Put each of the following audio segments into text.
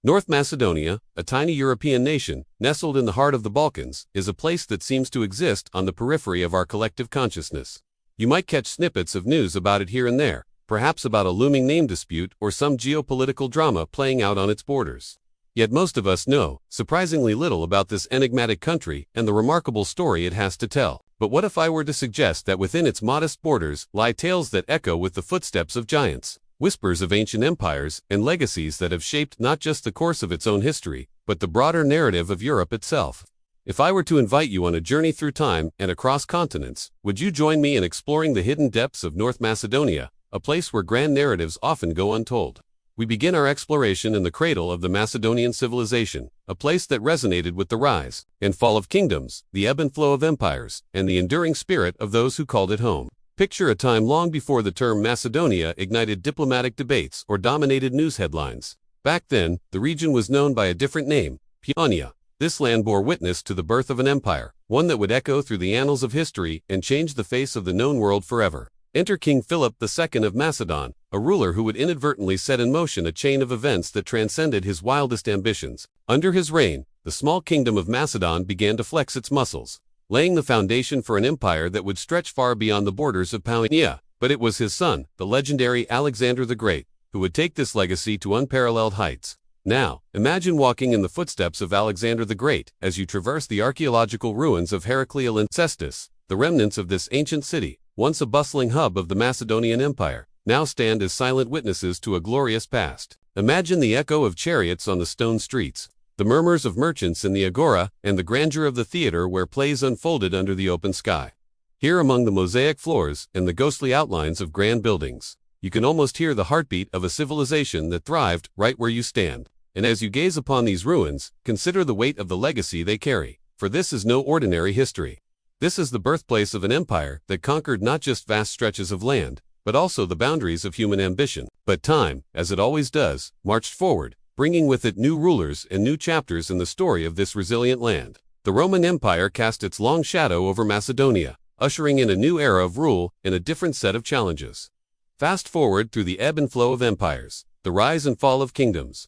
North Macedonia, a tiny European nation, nestled in the heart of the Balkans, is a place that seems to exist on the periphery of our collective consciousness. You might catch snippets of news about it here and there, perhaps about a looming name dispute or some geopolitical drama playing out on its borders. Yet most of us know, surprisingly little about this enigmatic country and the remarkable story it has to tell. But what if I were to suggest that within its modest borders lie tales that echo with the footsteps of giants? Whispers of ancient empires and legacies that have shaped not just the course of its own history, but the broader narrative of Europe itself. If I were to invite you on a journey through time and across continents, would you join me in exploring the hidden depths of North Macedonia, a place where grand narratives often go untold? We begin our exploration in the cradle of the Macedonian civilization, a place that resonated with the rise and fall of kingdoms, the ebb and flow of empires, and the enduring spirit of those who called it home. Picture a time long before the term Macedonia ignited diplomatic debates or dominated news headlines. Back then, the region was known by a different name, Paeonia. This land bore witness to the birth of an empire, one that would echo through the annals of history and change the face of the known world forever. Enter King Philip II of Macedon, a ruler who would inadvertently set in motion a chain of events that transcended his wildest ambitions. Under his reign, the small kingdom of Macedon began to flex its muscles, laying the foundation for an empire that would stretch far beyond the borders of Paeonia. But it was his son, the legendary Alexander the Great, who would take this legacy to unparalleled heights. Now, imagine walking in the footsteps of Alexander the Great as you traverse the archaeological ruins of Heraclea and Cestus. The remnants of this ancient city, once a bustling hub of the Macedonian Empire, now stand as silent witnesses to a glorious past. Imagine the echo of chariots on the stone streets, the murmurs of merchants in the agora, and the grandeur of the theater where plays unfolded under the open sky. Here among the mosaic floors and the ghostly outlines of grand buildings, you can almost hear the heartbeat of a civilization that thrived right where you stand. And as you gaze upon these ruins, consider the weight of the legacy they carry, for this is no ordinary history. This is the birthplace of an empire that conquered not just vast stretches of land, but also the boundaries of human ambition. But time, as it always does, marched forward, bringing with it new rulers and new chapters in the story of this resilient land. The Roman Empire cast its long shadow over Macedonia, ushering in a new era of rule and a different set of challenges. Fast forward through the ebb and flow of empires, the rise and fall of kingdoms,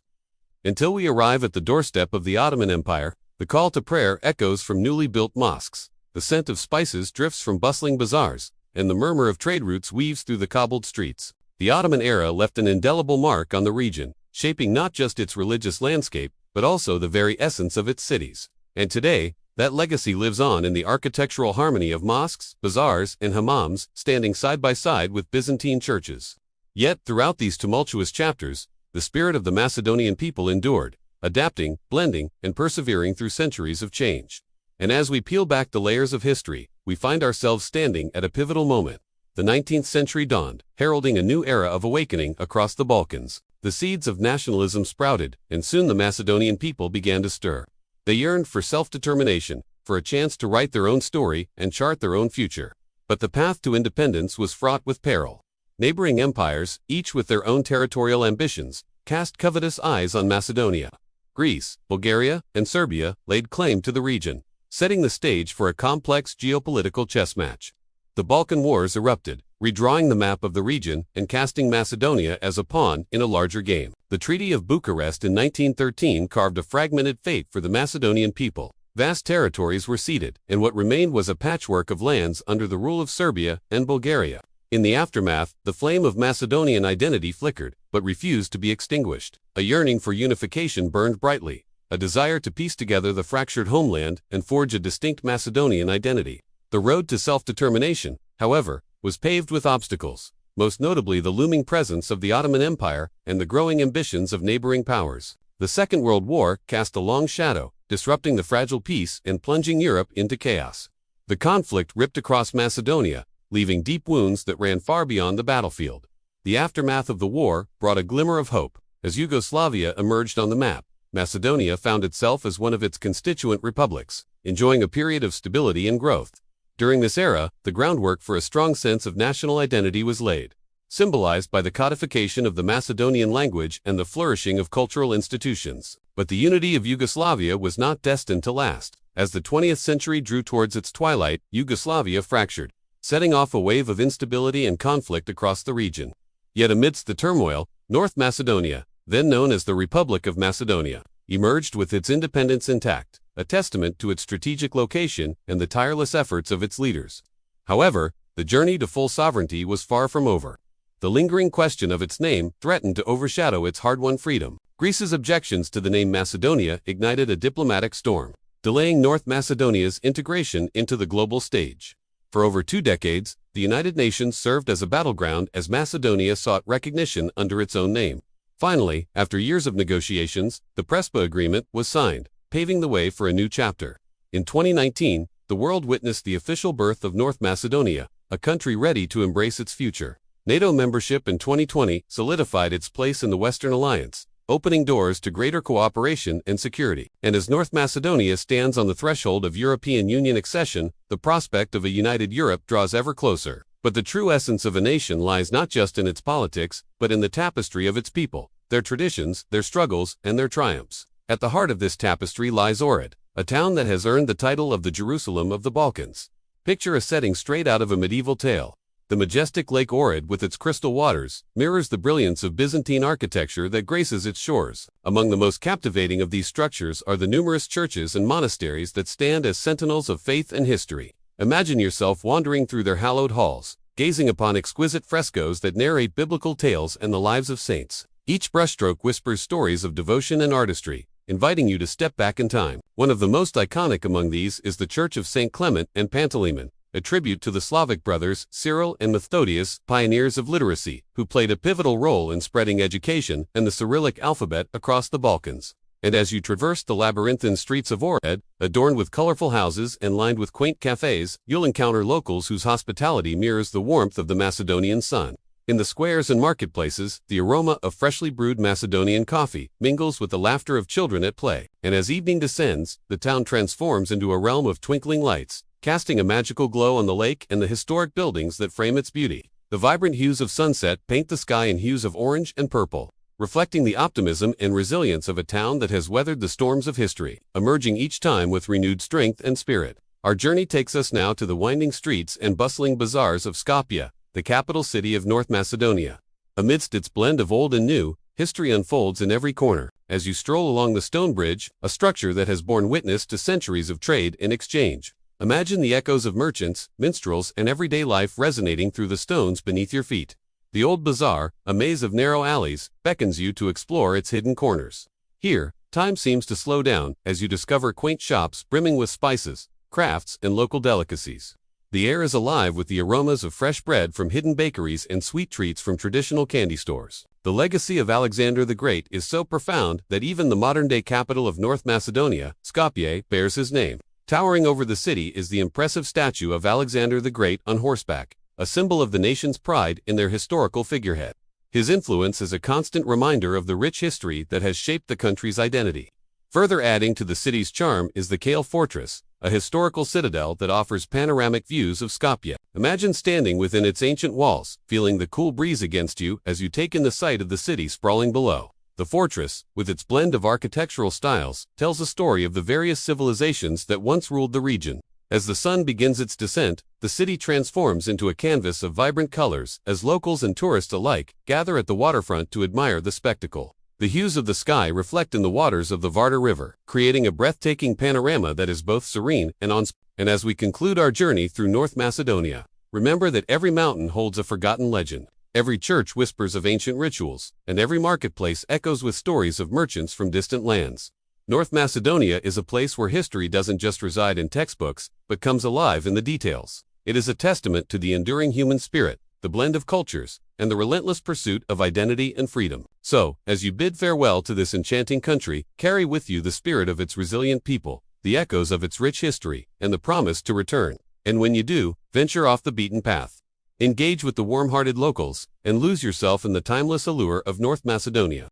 until we arrive at the doorstep of the Ottoman Empire. The call to prayer echoes from newly built mosques, the scent of spices drifts from bustling bazaars, and the murmur of trade routes weaves through the cobbled streets. The Ottoman era left an indelible mark on the region, shaping not just its religious landscape, but also the very essence of its cities. And today, that legacy lives on in the architectural harmony of mosques, bazaars, and hammams, standing side by side with Byzantine churches. Yet, throughout these tumultuous chapters, the spirit of the Macedonian people endured, adapting, blending, and persevering through centuries of change. And as we peel back the layers of history, we find ourselves standing at a pivotal moment. The 19th century dawned, heralding a new era of awakening across the Balkans. The seeds of nationalism sprouted, and soon the Macedonian people began to stir. They yearned for self-determination, for a chance to write their own story and chart their own future. But the path to independence was fraught with peril. Neighboring empires, each with their own territorial ambitions, cast covetous eyes on Macedonia. Greece, Bulgaria, and Serbia laid claim to the region, setting the stage for a complex geopolitical chess match. The Balkan Wars erupted, redrawing the map of the region and casting Macedonia as a pawn in a larger game. The Treaty of Bucharest in 1913 carved a fragmented fate for the Macedonian people. Vast territories were ceded, and what remained was a patchwork of lands under the rule of Serbia and Bulgaria. In the aftermath, the flame of Macedonian identity flickered, but refused to be extinguished. A yearning for unification burned brightly, a desire to piece together the fractured homeland and forge a distinct Macedonian identity. The road to self-determination, however, was paved with obstacles, most notably the looming presence of the Ottoman Empire and the growing ambitions of neighboring powers. The Second World War cast a long shadow, disrupting the fragile peace and plunging Europe into chaos. The conflict ripped across Macedonia, leaving deep wounds that ran far beyond the battlefield. The aftermath of the war brought a glimmer of hope. As Yugoslavia emerged on the map, Macedonia found itself as one of its constituent republics, enjoying a period of stability and growth. During this era, the groundwork for a strong sense of national identity was laid, symbolized by the codification of the Macedonian language and the flourishing of cultural institutions. But the unity of Yugoslavia was not destined to last. As the 20th century drew towards its twilight, Yugoslavia fractured, setting off a wave of instability and conflict across the region. Yet amidst the turmoil, North Macedonia, then known as the Republic of Macedonia, emerged with its independence intact, a testament to its strategic location and the tireless efforts of its leaders. However, the journey to full sovereignty was far from over. The lingering question of its name threatened to overshadow its hard-won freedom. Greece's objections to the name Macedonia ignited a diplomatic storm, delaying North Macedonia's integration into the global stage. For over 2 decades, the United Nations served as a battleground as Macedonia sought recognition under its own name. Finally, after years of negotiations, the Prespa Agreement was signed, paving the way for a new chapter. In 2019, the world witnessed the official birth of North Macedonia, a country ready to embrace its future. NATO membership in 2020 solidified its place in the Western Alliance, opening doors to greater cooperation and security. And as North Macedonia stands on the threshold of European Union accession, the prospect of a united Europe draws ever closer. But the true essence of a nation lies not just in its politics, but in the tapestry of its people, their traditions, their struggles, and their triumphs. At the heart of this tapestry lies Ohrid, a town that has earned the title of the Jerusalem of the Balkans. Picture a setting straight out of a medieval tale. The majestic Lake Ohrid, with its crystal waters, mirrors the brilliance of Byzantine architecture that graces its shores. Among the most captivating of these structures are the numerous churches and monasteries that stand as sentinels of faith and history. Imagine yourself wandering through their hallowed halls, gazing upon exquisite frescoes that narrate biblical tales and the lives of saints. Each brushstroke whispers stories of devotion and artistry, inviting you to step back in time. One of the most iconic among these is the Church of St. Clement and Panteleimon, a tribute to the Slavic brothers Cyril and Methodius, pioneers of literacy, who played a pivotal role in spreading education and the Cyrillic alphabet across the Balkans. And as you traverse the labyrinthine streets of Ohrid, adorned with colorful houses and lined with quaint cafes, you'll encounter locals whose hospitality mirrors the warmth of the Macedonian sun. In the squares and marketplaces, the aroma of freshly brewed Macedonian coffee mingles with the laughter of children at play. And as evening descends, the town transforms into a realm of twinkling lights, casting a magical glow on the lake and the historic buildings that frame its beauty. The vibrant hues of sunset paint the sky in hues of orange and purple, reflecting the optimism and resilience of a town that has weathered the storms of history, emerging each time with renewed strength and spirit. Our journey takes us now to the winding streets and bustling bazaars of Skopje, the capital city of North Macedonia. Amidst its blend of old and new, history unfolds in every corner. As you stroll along the stone bridge, a structure that has borne witness to centuries of trade and exchange. Imagine the echoes of merchants, minstrels, and everyday life resonating through the stones beneath your feet. The old bazaar, a maze of narrow alleys, beckons you to explore its hidden corners. Here, time seems to slow down as you discover quaint shops brimming with spices, crafts, and local delicacies. The air is alive with the aromas of fresh bread from hidden bakeries and sweet treats from traditional candy stores. The legacy of Alexander the Great is so profound that even the modern-day capital of North Macedonia, Skopje, bears his name. Towering over the city is the impressive statue of Alexander the Great on horseback, a symbol of the nation's pride in their historical figurehead. His influence is a constant reminder of the rich history that has shaped the country's identity. Further adding to the city's charm is the Kale Fortress, a historical citadel that offers panoramic views of Skopje. Imagine standing within its ancient walls, feeling the cool breeze against you as you take in the sight of the city sprawling below. The fortress, with its blend of architectural styles, tells a story of the various civilizations that once ruled the region. As the sun begins its descent, the city transforms into a canvas of vibrant colors as locals and tourists alike gather at the waterfront to admire the spectacle. The hues of the sky reflect in the waters of the Vardar River, creating a breathtaking panorama that is both serene and awe-inspiring. And as we conclude our journey through North Macedonia, remember that every mountain holds a forgotten legend. Every church whispers of ancient rituals, and every marketplace echoes with stories of merchants from distant lands. North Macedonia is a place where history doesn't just reside in textbooks, but comes alive in the details. It is a testament to the enduring human spirit, the blend of cultures, and the relentless pursuit of identity and freedom. So, as you bid farewell to this enchanting country, carry with you the spirit of its resilient people, the echoes of its rich history, and the promise to return. And when you do, venture off the beaten path. Engage with the warm-hearted locals, and lose yourself in the timeless allure of North Macedonia.